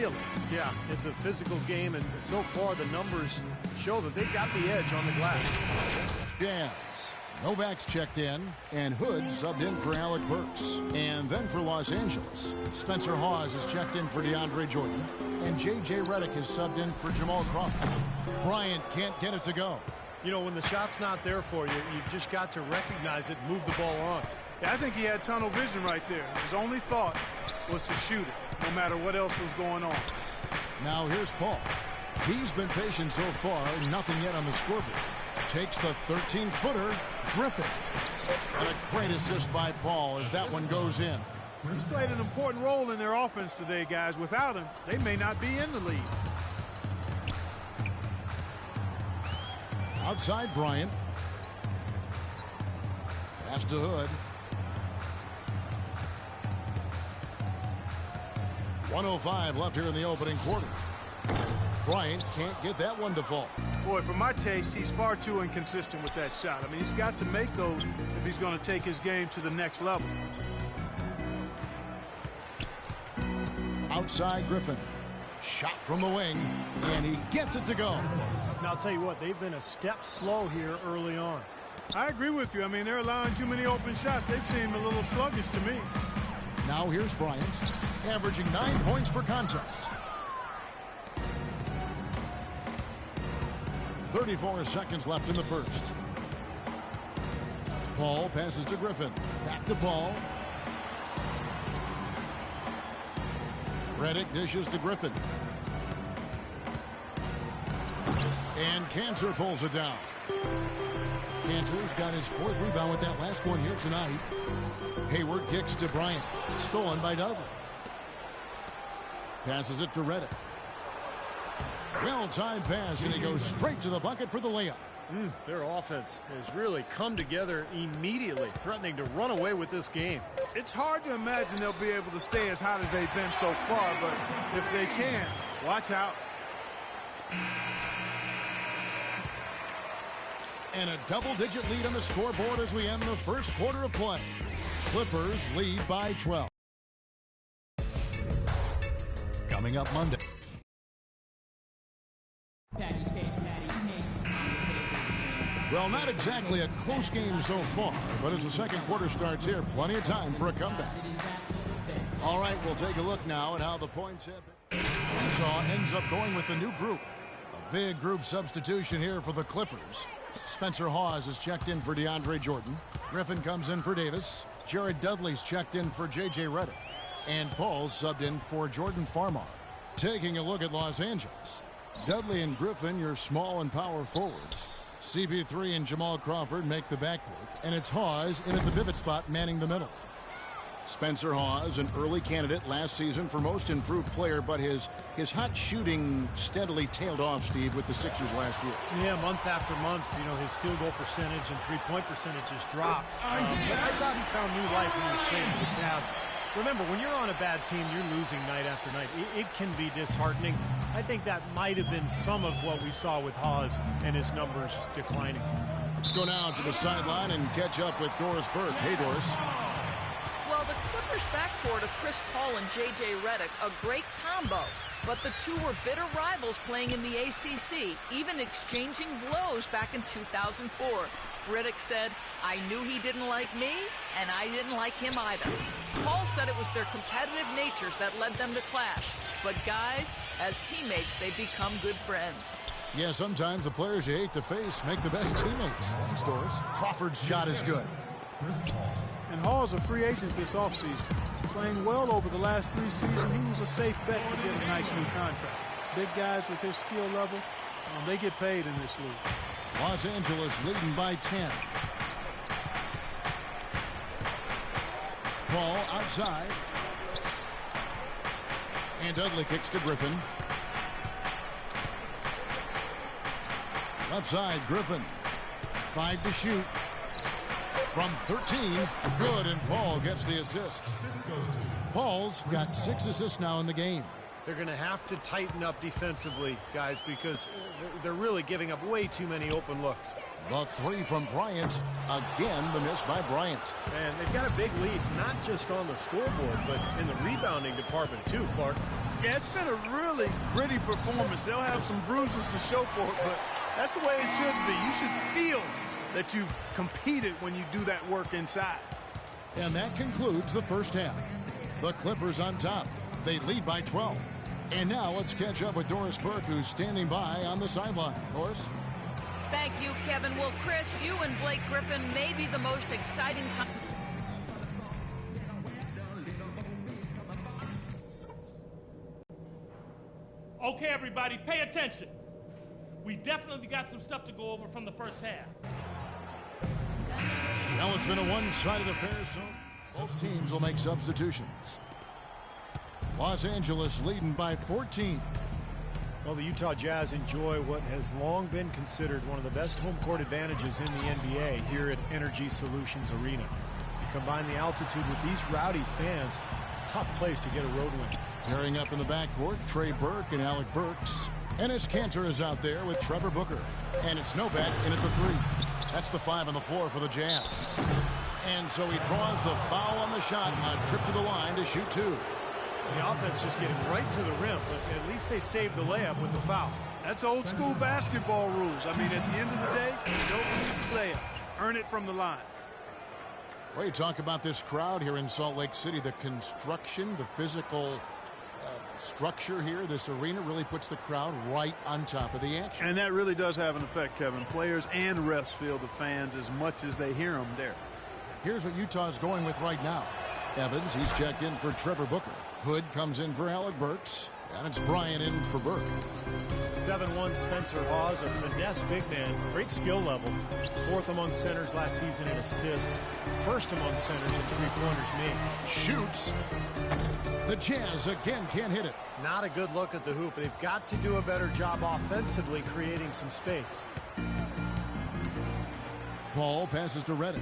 feeling. Yeah, it's a physical game, and so far the numbers show that they've got the edge on the glass. Jazz. Novak's checked in, and Hood subbed in for Alec Burks. And then for Los Angeles, Spencer Hawes is checked in for DeAndre Jordan, and J.J. Redick is subbed in for Jamal Crawford. Bryant can't get it to go. You know, when the shot's not there for you, you've just got to recognize it, move the ball on. Yeah, I think he had tunnel vision right there. His only thought was to shoot it, no matter what else was going on. Now here's Paul. He's been patient so far, nothing yet on the scoreboard. Takes the 13-footer, Griffin. And a great assist by Paul as that one goes in. He's played an important role in their offense today, guys. Without him, they may not be in the lead. Outside Bryant. Pass to Hood. 1:05 left here in the opening quarter. Bryant can't get that one to fall. Boy, for my taste, he's far too inconsistent with that shot. I mean, he's got to make those if he's going to take his game to the next level. Outside Griffin. Shot from the wing, and he gets it to go. Now, I'll tell you what, they've been a step slow here early on. I agree with you. I mean, they're allowing too many open shots. They've seemed a little sluggish to me. Now here's Bryant, averaging 9 points per contest. 34 seconds left in the first. Paul passes to Griffin. Back to Paul. Redick dishes to Griffin. And Cantor pulls it down. Cantor's got his 4th rebound with that last one here tonight. Hayward kicks to Bryant. Stolen by Dudley. Passes it to Redick. Well-timed pass, and he goes straight to the bucket for the layup. Their offense has really come together immediately, threatening to run away with this game. It's hard to imagine they'll be able to stay as hot as they've been so far, but if they can, watch out. And a double-digit lead on the scoreboard as we end the first quarter of play. Clippers lead by 12. Coming up Monday. Well, not exactly a close game so far, but as the second quarter starts here, plenty of time for a comeback. All right, we'll take a look now at how the points have been. Utah ends up going with the new group. A big group substitution here for the Clippers. Spencer Hawes is checked in for DeAndre Jordan. Griffin comes in for Davis. Jared Dudley's checked in for J.J. Redick. And Paul's subbed in for Jordan Farmar. Taking a look at Los Angeles. Dudley and Griffin, your small and power forwards. CP3 and Jamal Crawford make the backcourt. And it's Hawes in at the pivot spot manning the middle. Spencer Hawes, an early candidate last season for most improved player, but his hot shooting steadily tailed off, Steve, with the Sixers last year. Yeah, month after month, you know, his field goal percentage and three-point percentage has dropped. But I thought he found new life when he was playing with the Cavs. Remember, when you're on a bad team, you're losing night after night. It can be disheartening. I think that might have been some of what we saw with Hawes and his numbers declining. Let's go now to the sideline and catch up with Doris Burke. Hey, Doris. Well, the Clippers backcourt of Chris Paul and J.J. Redick, a great combo. But the two were bitter rivals playing in the ACC, even exchanging blows back in 2004. Redick said, "I knew he didn't like me, and I didn't like him either." Paul said it was their competitive natures that led them to clash. But guys, as teammates, they become good friends. Yeah, sometimes the players you hate to face make the best teammates. Thanks, Doris. Crawford's shot is good. And Hall's a free agent this offseason. Playing well over the last 3 seasons, he was a safe bet to get a nice new contract. Big guys with his skill level, they get paid in this league. Los Angeles leading by 10. Paul outside. And Dudley kicks to Griffin. Left side, Griffin. 5 to shoot. From 13, good, and Paul gets the assist. Paul's got 6 assists now in the game. They're going to have to tighten up defensively, guys, because they're really giving up way too many open looks. The 3 from Bryant. Again, the miss by Bryant. And they've got a big lead, not just on the scoreboard, but in the rebounding department too, Clark. Yeah, it's been a really gritty performance. They'll have some bruises to show for it, but that's the way it should be. You should feel that you've competed when you do that work inside. And that concludes the first half. The Clippers on top. They lead by 12. And now let's catch up with Doris Burke, who's standing by on the sideline. Doris? Thank you, Kevin. Well, Chris, you and Blake Griffin may be the most exciting. Okay, everybody, pay attention. We definitely got some stuff to go over from the first half. Now it's been a one-sided affair, so both teams will make substitutions. Los Angeles leading by 14. Well, the Utah Jazz enjoy what has long been considered one of the best home court advantages in the NBA here at Energy Solutions Arena. You combine the altitude with these rowdy fans, tough place to get a road win. Pairing up in the backcourt, Trey Burke and Alec Burks. Enes Kanter is out there with Trevor Booker. And it's Novak in at the 3. That's the 5 on the floor for the Jazz. And so he draws the foul on the shot, a trip to the line to shoot 2. The offense just getting right to the rim, but at least they saved the layup with the foul. That's old school basketball rules. I mean, at the end of the day, don't layup. Earn it from the line. Well, you talk about this crowd here in Salt Lake City, the construction, the physical structure here, this arena really puts the crowd right on top of the action. And that really does have an effect, Kevin. Players and refs feel the fans as much as they hear them there. Here's what Utah's going with right now. Evans, he's checked in for Trevor Booker. Hood comes in for Alec Burks. And it's Bryant in for Burke. 7'1" Spencer Hawes, a finesse big man, great skill level. 4th among centers last season in assists. 1st among centers in three-pointers made. Shoots. The Jazz again can't hit it. Not a good look at the hoop. They've got to do a better job offensively creating some space. Paul passes to Redick.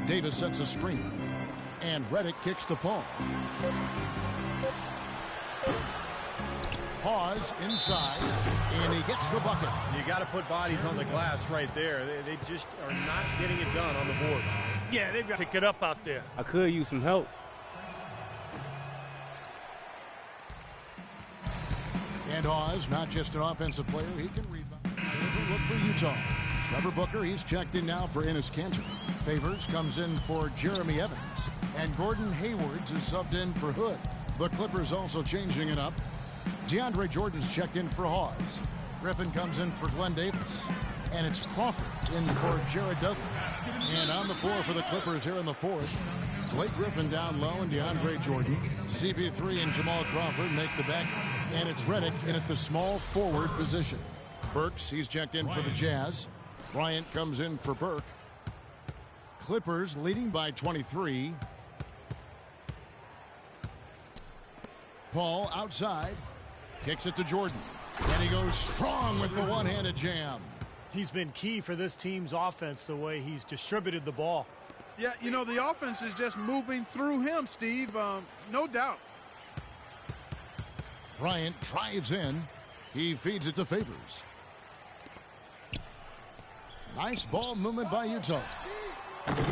Davis sets a screen. And Redick kicks to Paul. Pause inside, and he gets the bucket. You got to put bodies on the glass right there. They just are not getting it done on the boards. Yeah, they've got Pick it up out there. I could use some help. And Hawes, not just an offensive player, he can rebound. Different look for Utah. Trevor Booker, he's checked in now for Enes Kanter. Favors comes in for Jeremy Evans. And Gordon Haywards is subbed in for Hood. The Clippers also changing it up. DeAndre Jordan's checked in for Hawes. Griffin comes in for Glenn Davis. And it's Crawford in for Jared Dudley. And on the floor for the Clippers here in the 4th. Blake Griffin down low and DeAndre Jordan. CP3 and Jamal Crawford make the back. And it's Redick in at the small forward position. Burks, he's checked in for the Jazz. Bryant comes in for Burke. Clippers leading by 23. Paul outside. Kicks it to Jordan. And he goes strong with the one-handed jam. He's been key for this team's offense, the way he's distributed the ball. Yeah, you know, the offense is just moving through him, Steve. No doubt. Bryant drives in. He feeds it to Favors. Nice ball movement by Utah.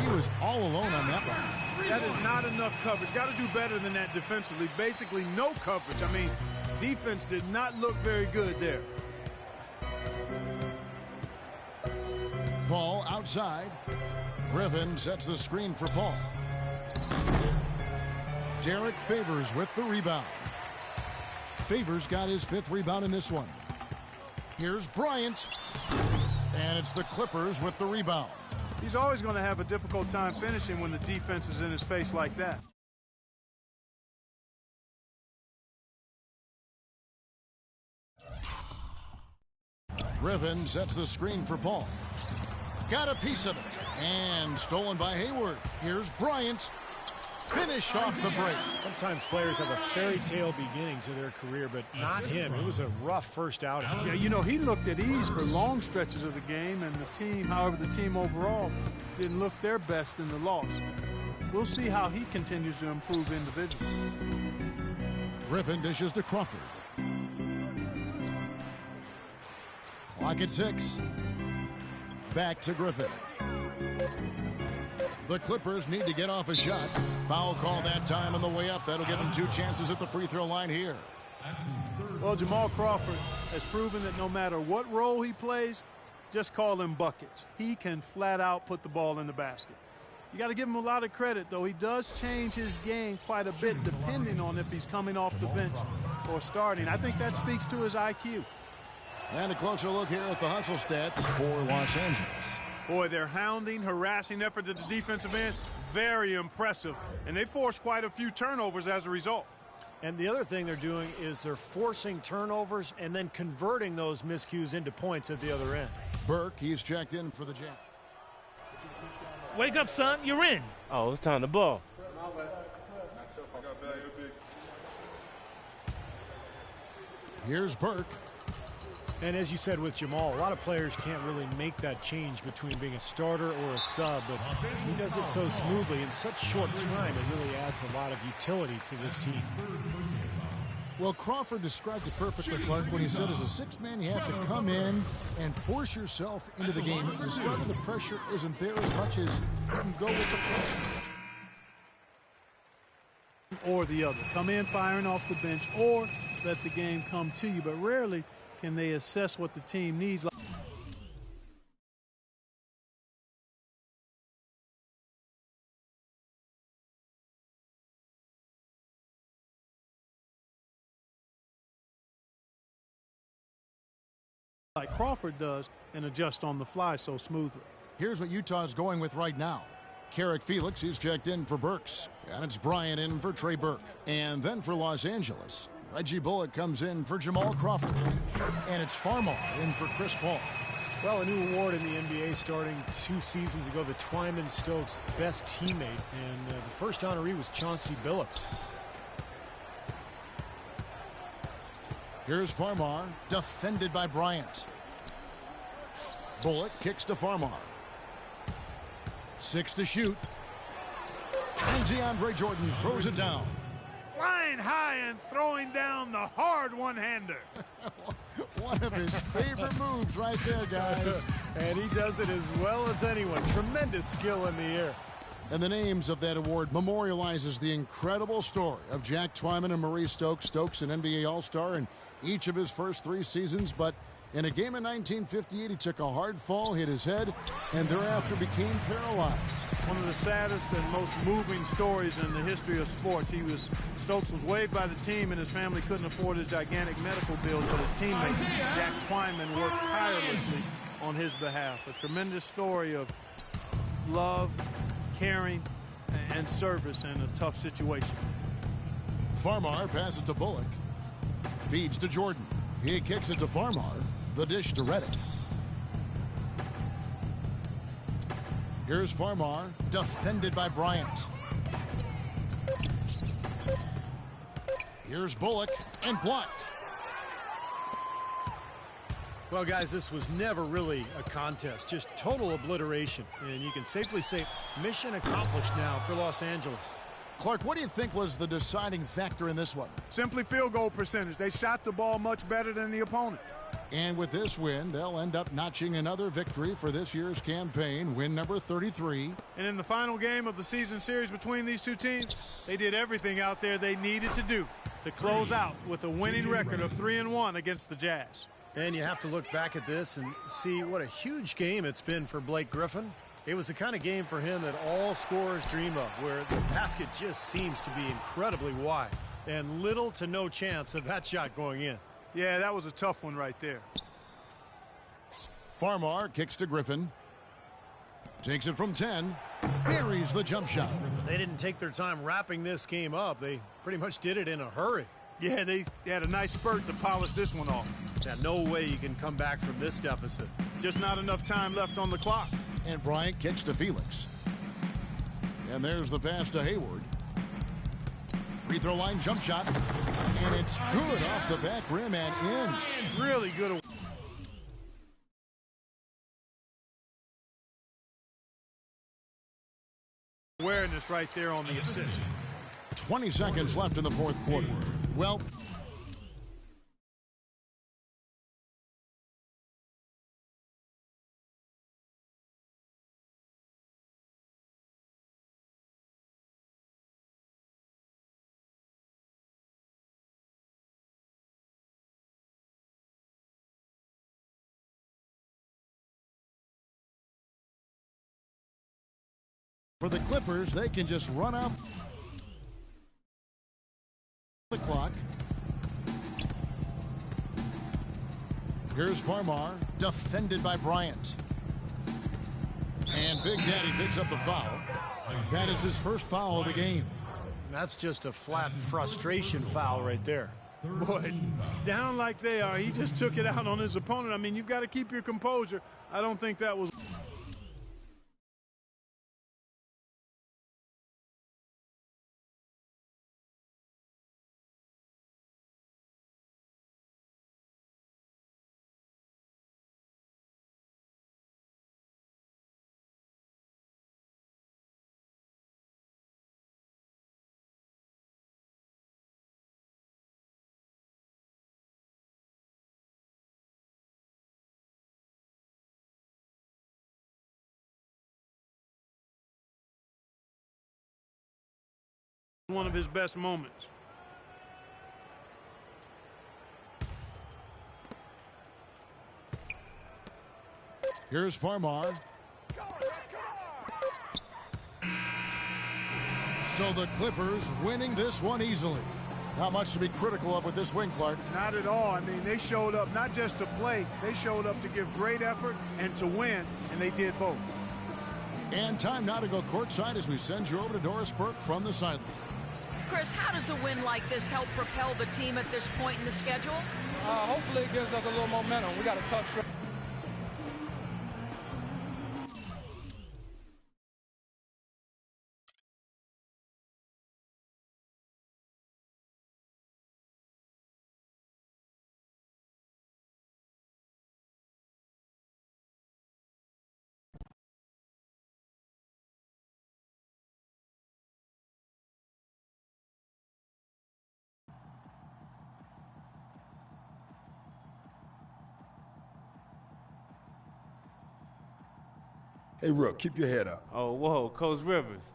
He was all alone on that one. That is not enough coverage. Got to do better than that defensively. Basically no coverage. I mean, defense did not look very good there. Paul outside. Griffin sets the screen for Paul. Derek Favors with the rebound. Favors got his 5th rebound in this one. Here's Bryant. And it's the Clippers with the rebound. He's always going to have a difficult time finishing when the defense is in his face like that. Griffin sets the screen for Paul. Got a piece of it. And stolen by Hayward. Here's Bryant. Finish off the break. Sometimes players have a fairy tale beginning to their career, but not him. It was a rough first outing. Yeah, you know, he looked at ease for long stretches of the game, and the team, however, the team overall didn't look their best in the loss. We'll see how he continues to improve individually. Griffin dishes to Crawford. Clock at 6. Back to Griffin. The Clippers need to get off a shot. Foul call that time on the way up. That'll give them 2 chances at the free throw line here. Well, Jamal Crawford has proven that no matter what role he plays, just call him buckets. He can flat out put the ball in the basket. You got to give him a lot of credit, though. He does change his game quite a bit depending on if he's coming off the bench or starting. I think that speaks to his IQ. And a closer look here at the hustle stats for Los Angeles. Boy, their hounding, harassing effort at the defensive end, very impressive. And they forced quite a few turnovers as a result. And the other thing they're doing is they're forcing turnovers and then converting those miscues into points at the other end. Burke, he's checked in for the Jam. Wake up, son. You're in. Oh, it's time to ball. Here's Burke. And as you said with Jamal, a lot of players can't really make that change between being a starter or a sub, but he does it so smoothly in such short time. It really adds a lot of utility to this team. Well, Crawford described it perfectly, Clark, when he said as a sixth man, you have to come in and force yourself into the game. To start with, the pressure isn't there as much as you can go with the pressure. Or the other. Come in firing off the bench or let the game come to you. But rarely can they assess what the team needs. Like Crawford does, and adjust on the fly so smoothly. Here's what Utah's going with right now. Carrick Felix, he's checked in for Burks. And it's Bryant in for Trey Burke. And then for Los Angeles, Reggie Bullock comes in for Jamal Crawford. And it's Farmar in for Chris Paul. Well, a new award in the NBA starting 2 seasons ago, the Twyman Stokes Best Teammate. And the first honoree was Chauncey Billups. Here's Farmar, defended by Bryant. Bullock kicks to Farmar. 6 to shoot. And DeAndre Jordan throws it down. Flying high and throwing down the hard one-hander. One of his favorite moves right there, guys. And he does it as well as anyone. Tremendous skill in the air. And the names of that award memorializes the incredible story of Jack Twyman and Maurice Stokes. Stokes, an NBA All-Star in each of his first 3 seasons, but in a game in 1958, he took a hard fall, hit his head, and thereafter became paralyzed. One of the saddest and most moving stories in the history of sports. Stokes was waived by the team, and his family couldn't afford his gigantic medical bills, but his teammate, Jack Twyman, worked tirelessly on his behalf. A tremendous story of love, caring, and service in a tough situation. Farmar passes to Bullock. Feeds to Jordan. He kicks it to Farmar. The dish to Redick. Here's Farmar, defended by Bryant. Here's Bullock, and blocked. Well, guys, this was never really a contest, just total obliteration. And you can safely say mission accomplished now for Los Angeles. Clark, what do you think was the deciding factor in this one? Simply field goal percentage. They shot the ball much better than the opponent. And with this win, they'll end up notching another victory for this year's campaign, win number 33. And in the final game of the season series between these two teams, they did everything out there they needed to do to close out with a winning record of 3-1 against the Jazz. And you have to look back at this and see what a huge game it's been for Blake Griffin. It was the kind of game for him that all scorers dream of, where the basket just seems to be incredibly wide and little to no chance of that shot going in. Yeah, that was a tough one right there. Farmar kicks to Griffin. Takes it from 10. Buries the jump shot. They didn't take their time wrapping this game up. They pretty much did it in a hurry. Yeah, they had a nice spurt to polish this one off. Yeah, no way you can come back from this deficit. Just not enough time left on the clock. And Bryant kicks to Felix. And there's the pass to Hayward. Free throw line jump shot. And it's good off the back rim and in. Really good. Awareness right there on the assist. 20 seconds left in the fourth quarter. Well, For the Clippers, they can just run out the clock. Here's Farmar, defended by Bryant. And Big Daddy picks up the foul. That is his first foul of the game. That's just a flat frustration foul right there. Boy, down like they are, he just took it out on his opponent. I mean, you've got to keep your composure. I don't think that was... one of his best moments. Here's Farmar. So the Clippers winning this one easily. Not much to be critical of with this win, Clark. Not at all. I mean, they showed up not just to play, they showed up to give great effort and to win, and they did both. And time now to go courtside as we send you over to Doris Burke from the sideline. Chris, how does a win like this help propel the team at this point in the schedule? Hopefully it gives us a little momentum. We got a tough stretch. Hey, Rook, keep your head up. Oh, whoa, Coach Rivers.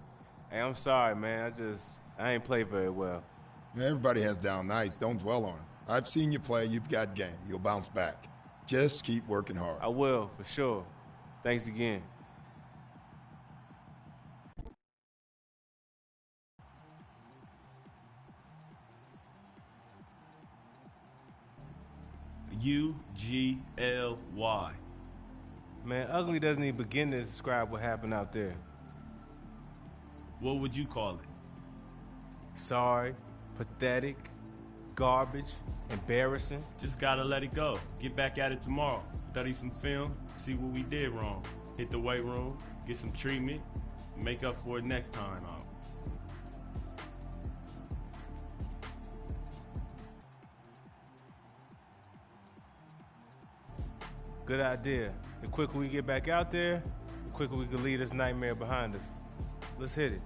Hey, I'm sorry, man. I ain't played very well. Everybody has down nights. Don't dwell on it. I've seen you play. You've got game. You'll bounce back. Just keep working hard. I will, for sure. Thanks again. UGLY. Man, ugly doesn't even begin to describe what happened out there. What would you call it? Sorry, pathetic, garbage, embarrassing. Just gotta let it go. Get back at it tomorrow. Study some film, see what we did wrong. Hit the weight room, get some treatment, make up for it next time out. Good idea. The quicker we get back out there, the quicker we can leave this nightmare behind us. Let's hit it.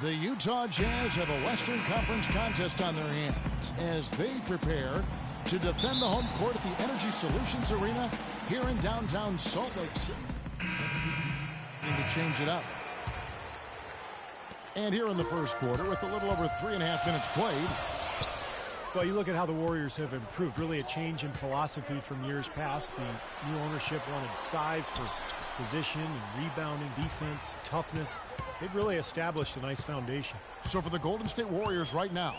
The Utah Jazz have a Western Conference contest on their hands as they prepare to defend the home court at the Energy Solutions Arena here in downtown Salt Lake City. Need to change it up. And here in the first quarter, with a little over 3.5 minutes played. Well, you look at how the Warriors have improved. Really a change in philosophy from years past. The new ownership wanted size for position and rebounding, defense, toughness. They've really established a nice foundation. So for the Golden State Warriors right now,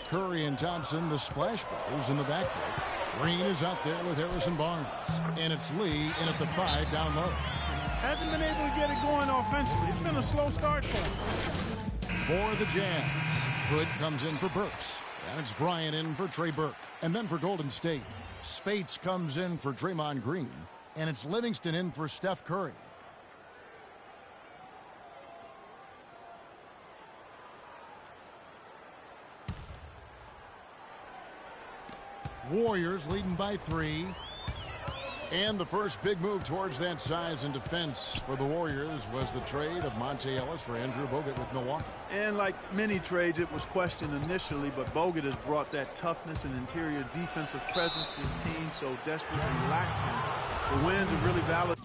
Curry and Thompson, the Splash Brothers in the backcourt. Green is out there with Harrison Barnes. And it's Lee in at the 5 down low. Hasn't been able to get it going offensively. It's been a slow start for him. For the Jazz, Hood comes in for Burks. And it's Bryant in for Trey Burke. And then for Golden State, Spates comes in for Draymond Green. And it's Livingston in for Steph Curry. Warriors leading by 3. And the first big move towards that size and defense for the Warriors was the trade of Monte Ellis for Andrew Bogut with Milwaukee. And like many trades, it was questioned initially, but Bogut has brought that toughness and interior defensive presence this team so desperately lacked. The wins have really validated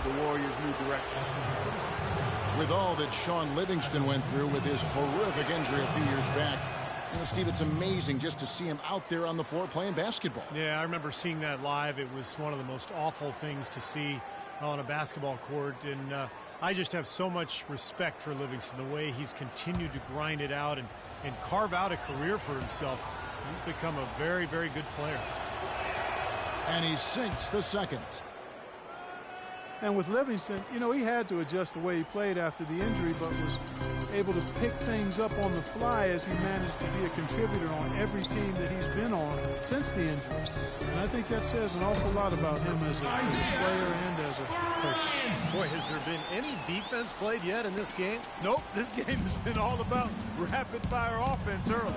the Warriors' new direction. With all that Sean Livingston went through with his horrific injury a few years back, you know, Steve, it's amazing just to see him out there on the floor playing basketball. Yeah, I remember seeing that live. It was one of the most awful things to see on a basketball court. And I just have so much respect for Livingston, the way he's continued to grind it out and carve out a career for himself. He's become a very, very good player. And he sinks the second. And with Livingston, you know, he had to adjust the way he played after the injury, but was able to pick things up on the fly as he managed to be a contributor on every team that he's been on since the injury. And I think that says an awful lot about him as a player and as a person. Boy, has there been any defense played yet in this game? Nope, this game has been all about rapid-fire offense early.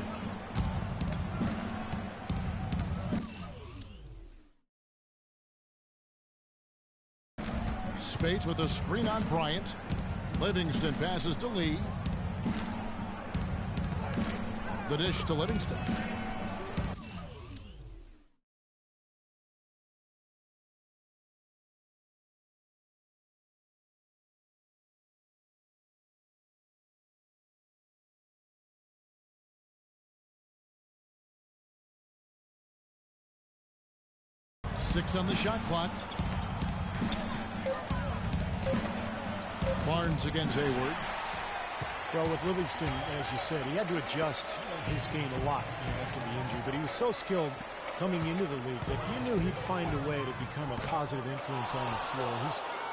Spates with a screen on Bryant. Livingston passes to Lee. The dish to Livingston. Six on the shot clock. Barnes against Hayward. Well, with Livingston, as you said, he had to adjust his game a lot after the injury, but he was so skilled coming into the league that you knew he'd find a way to become a positive influence on the floor.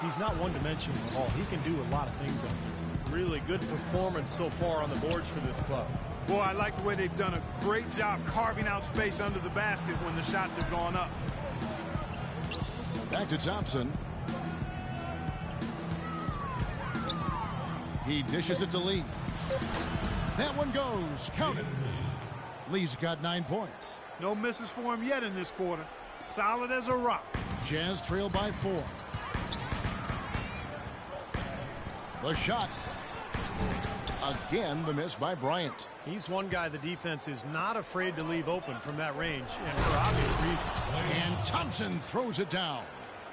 He's not one-dimensional at all. He can do a lot of things out there. Really good performance so far on the boards for this club. Boy, I like the way they've done a great job carving out space under the basket when the shots have gone up. Back to Thompson. He dishes it to Lee. That one goes. Count it. Lee's got 9 points. No misses for him yet in this quarter. Solid as a rock. Jazz trail by 4. The shot. Again, the miss by Bryant. He's one guy the defense is not afraid to leave open from that range, and for obvious reasons. And Thompson throws it down.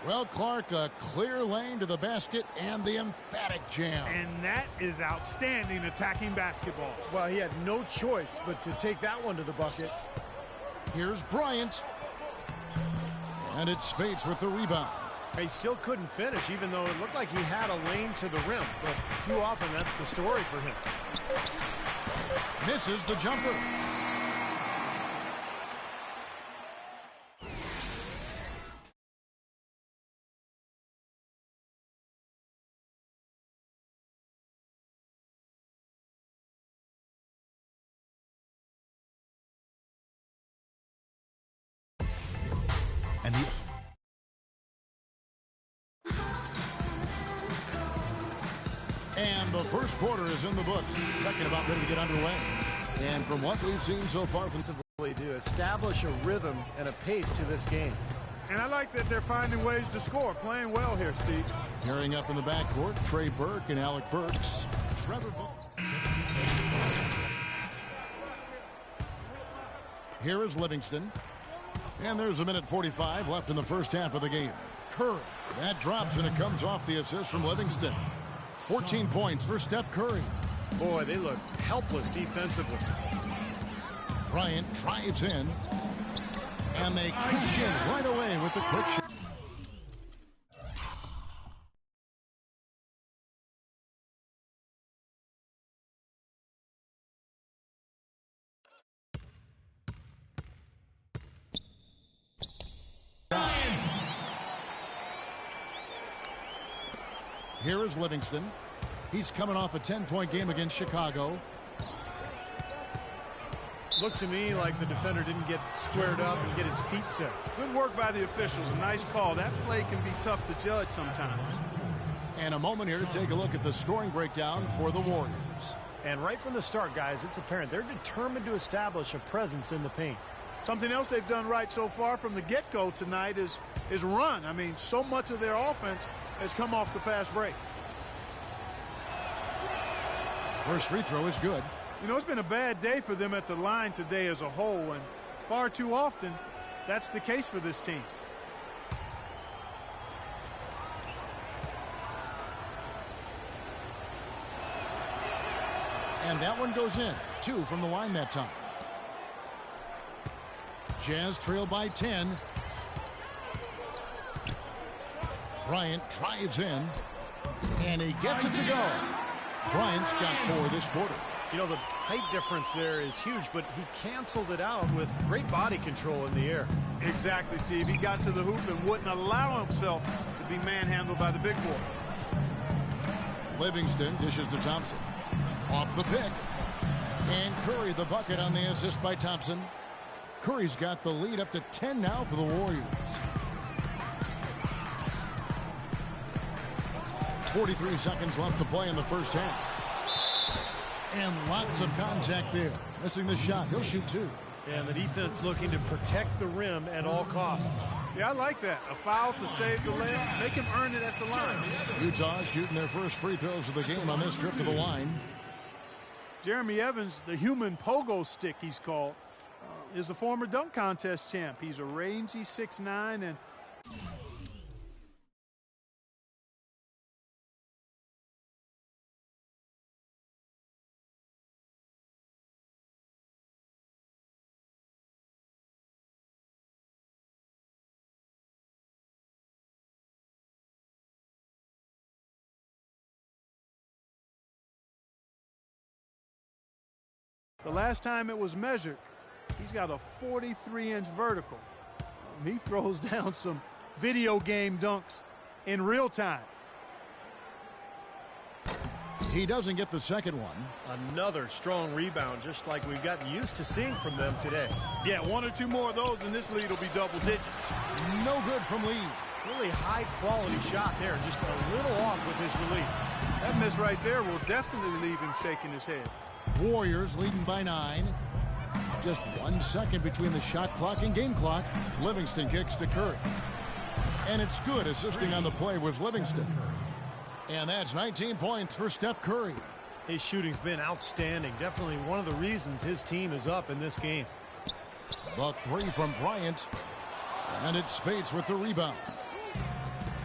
Well, Clark, a clear lane to the basket and the emphatic jam. And that is outstanding attacking basketball. Well, he had no choice but to take that one to the bucket. Here's Bryant. And it's Spates with the rebound. He still couldn't finish, even though it looked like he had a lane to the rim. But too often, that's the story for him. Misses the jumper. And the first quarter is in the books. Second about ready to get underway. And from what we've seen so far from do establish a rhythm and a pace to this game. And I like that they're finding ways to score. Playing well here, Steve. Pairing up in the backcourt, Trey Burke and Alec Burks. Trevor Booker. Here is Livingston. And there's 1:45 left in the first half of the game. Curry. That drops, and it comes off the assist from Livingston. 14 points for Steph Curry. Boy, they look helpless defensively. Bryant drives in. And they cash in right away with the quick shot. Here is Livingston. He's coming off a 10-point game against Chicago. Looked to me like the defender didn't get squared up and get his feet set. Good work by the officials. A nice call. That play can be tough to judge sometimes. And a moment here to take a look at the scoring breakdown for the Warriors. And right from the start, guys, it's apparent they're determined to establish a presence in the paint. Something else they've done right so far from the get-go tonight is run. I mean, so much of their offense has come off the fast break. First free throw is good. You know, it's been a bad day for them at the line today as a whole, and far too often that's the case for this team. And that one goes in. 2 from the line that time. Jazz trail by 10. Bryant drives in, and he gets it to go. Bryant's got 4 this quarter. You know, the height difference there is huge, but he canceled it out with great body control in the air. Exactly, Steve. He got to the hoop and wouldn't allow himself to be manhandled by the big boy. Livingston dishes to Thompson. Off the pick. And Curry the bucket on the assist by Thompson. Curry's got the lead up to 10 now for the Warriors. 43 seconds left to play in the first half. And lots of contact there. Missing the shot. He'll shoot 2. And the defense looking to protect the rim at all costs. Yeah, I like that. A foul to save the layup. Make him earn it at the line. Utah shooting their first free throws of the game on this trip to the line. Jeremy Evans, the human pogo stick he's called, is the former dunk contest champ. He's a rangy 6'9", and the last time it was measured, he's got a 43-inch vertical. He throws down some video game dunks in real time. He doesn't get the second one. Another strong rebound, just like we've gotten used to seeing from them today. Yeah, 1 or 2 more of those, and this lead will be double digits. No good from Lee. Really high-quality shot there, just a little off with his release. That miss right there will definitely leave him shaking his head. Warriors leading by 9. Just 1 second between the shot clock and game clock. Livingston kicks to Curry. And it's good. Assisting on the play was Livingston. And that's 19 points for Steph Curry. His shooting's been outstanding. Definitely one of the reasons his team is up in this game. The 3 from Bryant. And it's Spates with the rebound.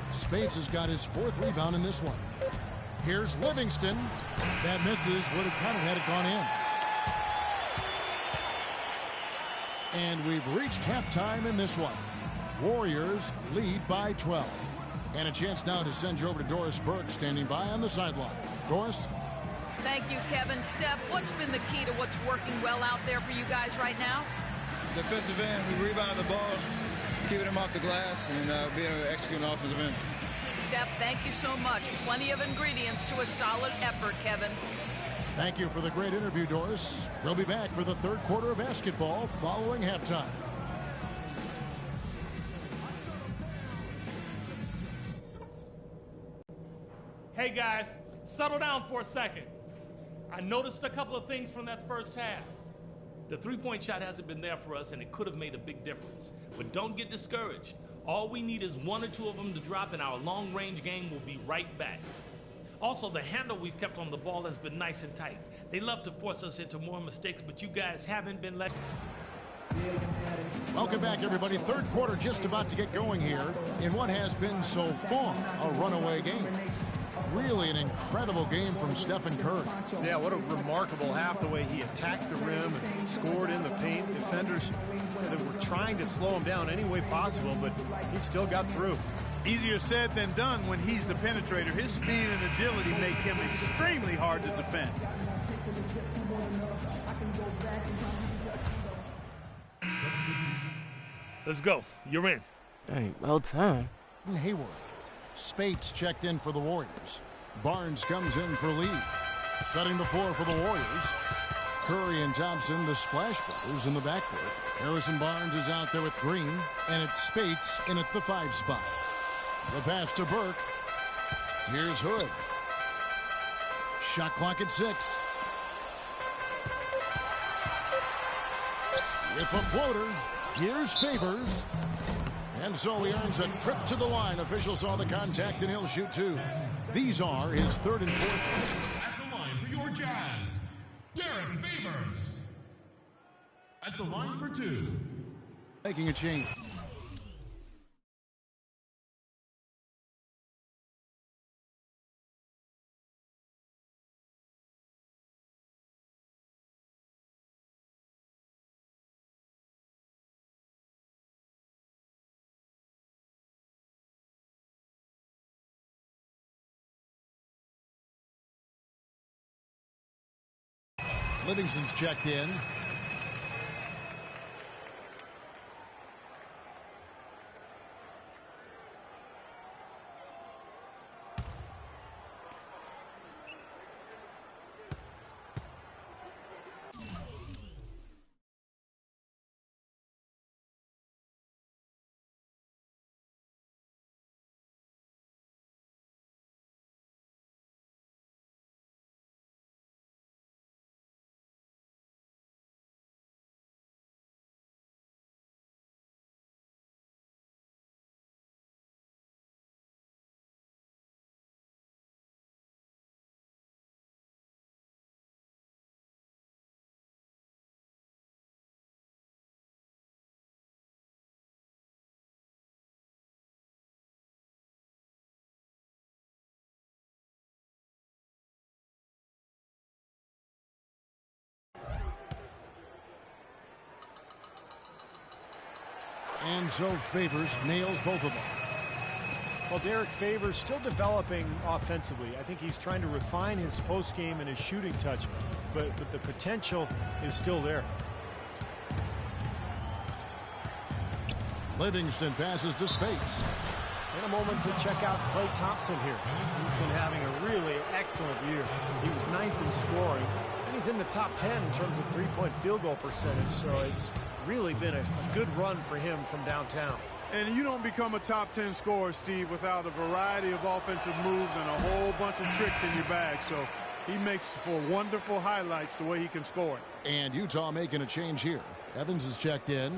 Spates has got his 4th rebound in this one. Here's Livingston. That misses. Would have counted had it gone in. And we've reached halftime in this one. Warriors lead by 12. And a chance now to send you over to Doris Burke, standing by on the sideline. Doris? Thank you, Kevin. Steph, what's been the key to what's working well out there for you guys right now? Defensive end, we rebound the ball, keeping them off the glass, and being able to execute an offensive end. Steph, thank you so much. Plenty of ingredients to a solid effort, Kevin. Thank you for the great interview, Doris. We'll be back for the third quarter of basketball following halftime. Hey guys, settle down for a second. I noticed a couple of things from that first half. The three-point shot hasn't been there for us, and it could have made a big difference. But don't get discouraged. All we need is one or two of them to drop, and our long-range game will be right back. Also, the handle we've kept on the ball has been nice and tight. They love to force us into more mistakes, but you guys haven't been letting... Welcome back, everybody. Third quarter just about to get going here in what has been so far a runaway game. Really an incredible game from Stephen Curry. Yeah, what a remarkable half, the way he attacked the rim and scored in the paint. Defenders that were trying to slow him down any way possible, but he still got through. Easier said than done when he's the penetrator. His speed and agility make him extremely hard to defend. Let's go. You're in. Hey, well done. Hayward. Spates checked in for the Warriors. Barnes comes in for Lee. Setting the floor for the Warriors. Curry and Thompson, the Splash Brothers, in the backcourt. Harrison Barnes is out there with Green, and it's Spates in at the 5 spot. The pass to Burke. Here's Hood. Shot clock at 6. With the floater, here's Favors. And so he earns a trip to the line. Officials saw the contact, and he'll shoot 2. These are his 3rd and 4th. At the line for your Jazz, Derek Favors. At the line for 2. Making a change. Livingston's checked in. And so Favors nails both of them. Well, Derek Favors still developing offensively. I think he's trying to refine his post game and his shooting touch, but the potential is still there. Livingston passes to Spates. In a moment to check out Klay Thompson here. He's been having a really excellent year. He was 9th in scoring, and he's in the top 10 in terms of three-point field goal percentage, so it's really been a good run for him from downtown. And you don't become a top 10 scorer, Steve, without a variety of offensive moves and a whole bunch of tricks in your bag. So he makes for wonderful highlights the way he can score it. And Utah making a change here. Evans is checked in.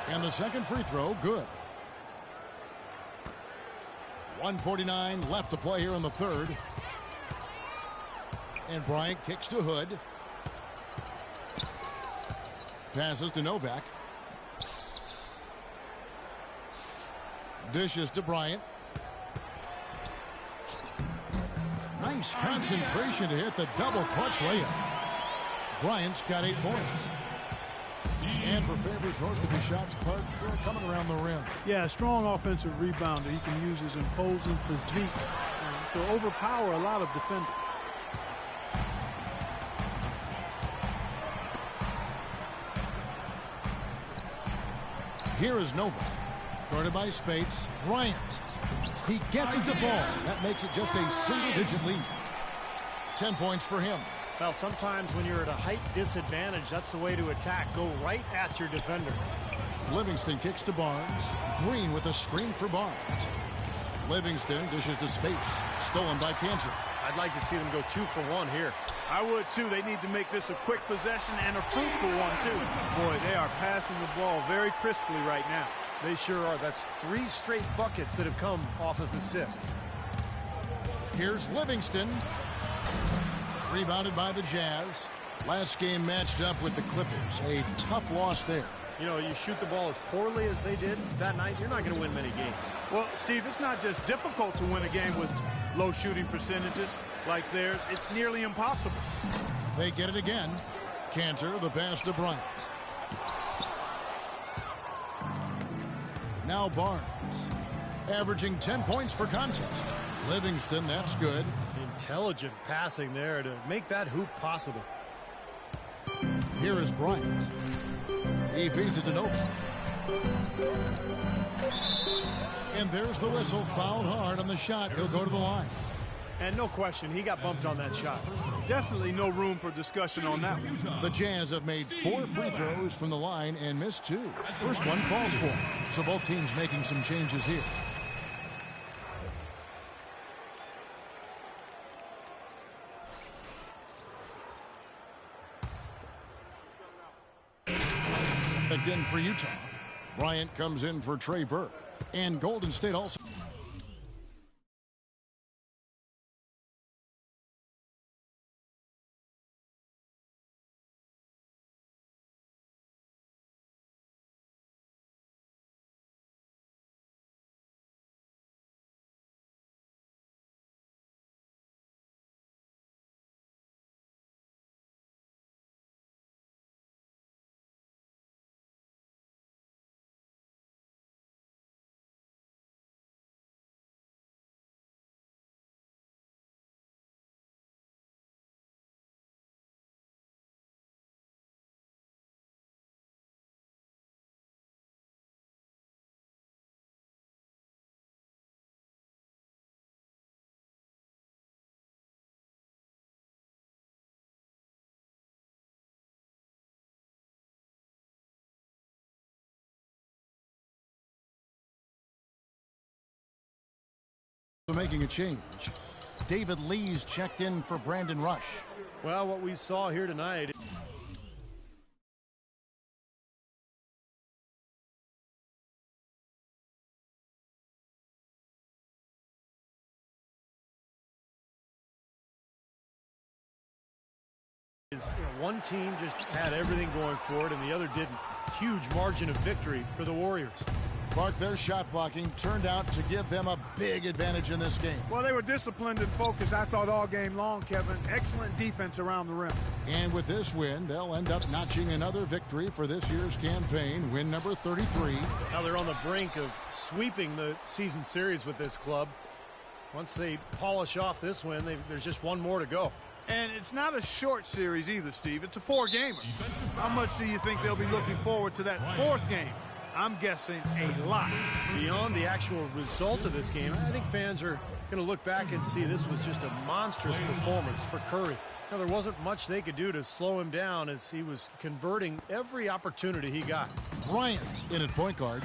And the second free throw, good. 1:49 left to play here in the third. And Bryant kicks to Hood. Passes to Novak. Dishes to Bryant. Nice concentration to hit the double clutch layup. Bryant's got 8 points. And for Favors, most of his shots, Clark, coming around the rim. Yeah, strong offensive rebounder. He can use his imposing physique to overpower a lot of defenders. Here is Novak. Guarded by Spates. Bryant. He gets it to fall. That makes it just a single-digit lead. 10 points for him. Well, sometimes when you're at a height disadvantage, that's the way to attack. Go right at your defender. Livingston kicks to Barnes. Green with a screen for Barnes. Livingston dishes to Spates. Stolen by Cantor. I'd like to see them go 2 for 1 here. I would, too. They need to make this a quick possession and a fruitful one, too. Boy, they are passing the ball very crisply right now. They sure are. That's 3 straight buckets that have come off of assists. Here's Livingston. Rebounded by the Jazz. Last game matched up with the Clippers. A tough loss there. You know, you shoot the ball as poorly as they did that night, you're not going to win many games. Well, Steve, it's not just difficult to win a game with low shooting percentages like theirs. It's nearly impossible. They get it again. Cantor, the pass to Bryant. Now Barnes, averaging 10 points per contest. Livingston, that's good. Intelligent passing there to make that hoop possible. Here is Bryant. He feeds it to Nova. And there's the whistle. Fouled hard on the shot. He'll go to the line. And no question, he got bumped on that shot. Definitely no room for discussion on that one. The Jazz have made 4 free throws from the line and missed 2. First one falls for them. So both teams making some changes here. In for Utah. Bryant comes in for Trey Burke. And Golden State also. Making a change. David Lee's checked in for Brandon Rush. Well, what we saw here tonight is, one team just had everything going for it and the other didn't. Huge margin of victory for the Warriors. Clark, their shot blocking turned out to give them a big advantage in this game. Well, they were disciplined and focused, I thought, all game long, Kevin. Excellent defense around the rim. And with this win, they'll end up notching another victory for this year's campaign, win number 33. Now they're on the brink of sweeping the season series with this club. Once they polish off this win, there's just one more to go. And it's not a short series either, Steve. It's a 4-gamer. How much do you think they'll be looking forward to that 4th game? I'm guessing a lot. Beyond the actual result of this game, I think fans are going to look back and see this was just a monstrous performance for Curry. Now, there wasn't much they could do to slow him down as he was converting every opportunity he got. Bryant in at point guard.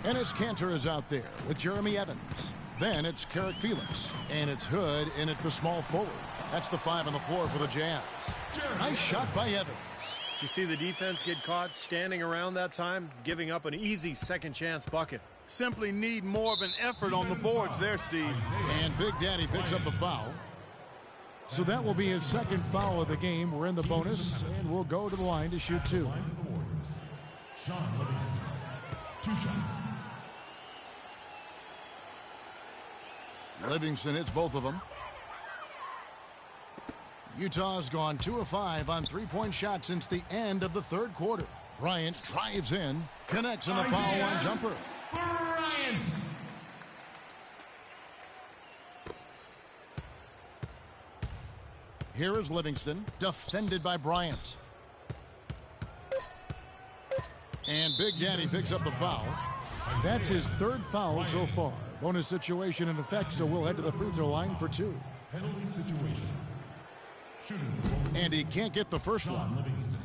Enes Kanter is out there with Jeremy Evans. Then it's Carrick Felix. And it's Hood in at the small forward. That's the 5 on the floor for the Jazz. Nice shot by Evans. Did you see the defense get caught standing around that time, giving up an easy second chance bucket? Simply need more of an effort on the boards there, Steve. And Big Daddy picks up the foul. So that will be his second foul of the game. We're in the bonus, and we'll go to the line to shoot 2. Sean Livingston, 2 shots. Livingston hits both of them. Utah's gone 2 of 5 on 3-point shots since the end of the 3rd quarter. Bryant drives in, connects on the foul line jumper. Bryant! Here is Livingston, defended by Bryant. And Big Daddy picks up the foul. That's his 3rd foul so far. Bonus situation in effect, so we'll head to the free throw line for 2. Penalty situation. And he can't get the first one. Livingston,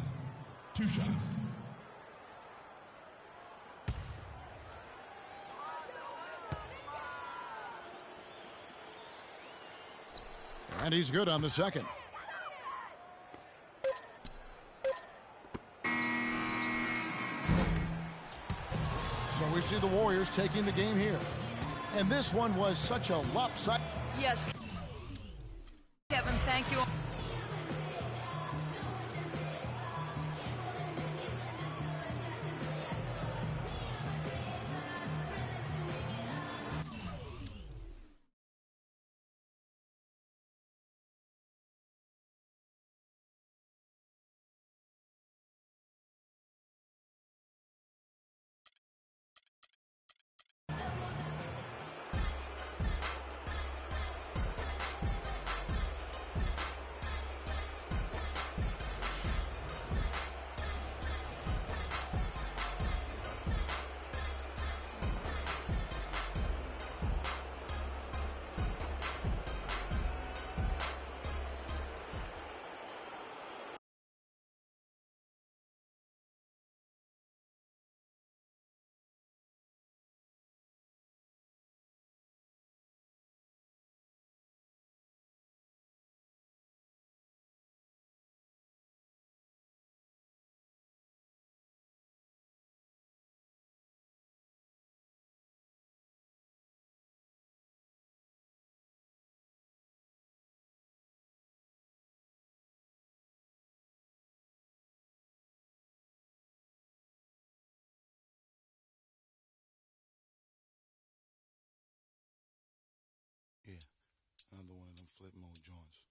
2 shots. And he's good on the second. So we see the Warriors taking the game here. And this one was such a lopsided. Yes, Kevin, thank you. Yeah, another one of them flip mode joints.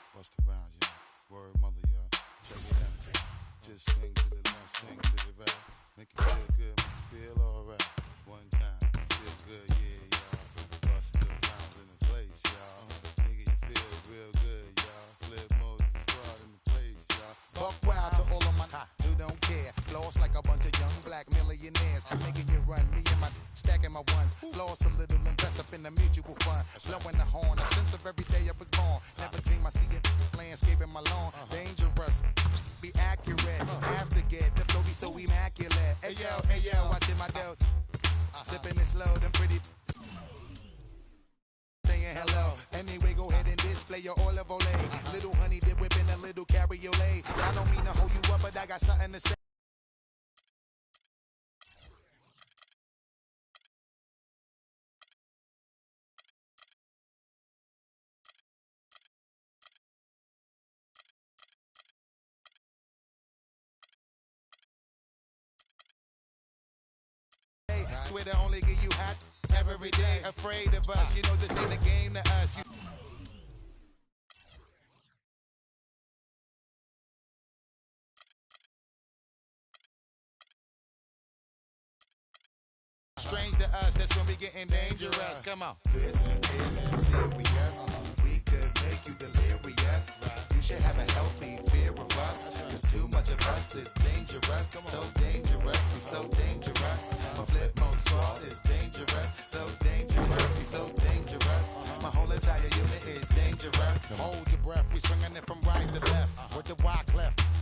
Bust the rhymes, yeah. Word mother, y'all. Check it out, yeah. Just swing to the left, swing to the right. Make it feel good, make it feel alright. One time, feel good, yeah, y'all. Bust the rhymes in the place, y'all. Nigga, you feel real good, y'all. Flip mode, the squad in the place, y'all. Buck wild to all of my who don't care. Floss like a bunch of young black millionaires. Making you run, me and my stacking my ones. Floss a little, invest up in the mutual fund. Blowing the horn, a sense of every day I was born. Never dream I see it landscaping my lawn. Dangerous, be accurate. Have to get the flow be so immaculate. Hey yo, watching my dough. Sipping it slow, them pretty. Saying hello. Anyway, go ahead and display your olive olay. Little honey dip whipping a little cabriolet. I don't mean to hold you up, but I got something to say. Swear to only give you hot every day. Afraid of us, you know this ain't a game to us. Strange to us, that's when we getting dangerous. Come on. This is serious. We could make you delirious. You should have a healthy fear of us. There's too much of us, it's dangerous. So dangerous, we so dangerous. My flip mode squad is dangerous. So dangerous, we so dangerous. My whole entire unit is dangerous. Hold your breath, we swinging it from right to left. With the rock left.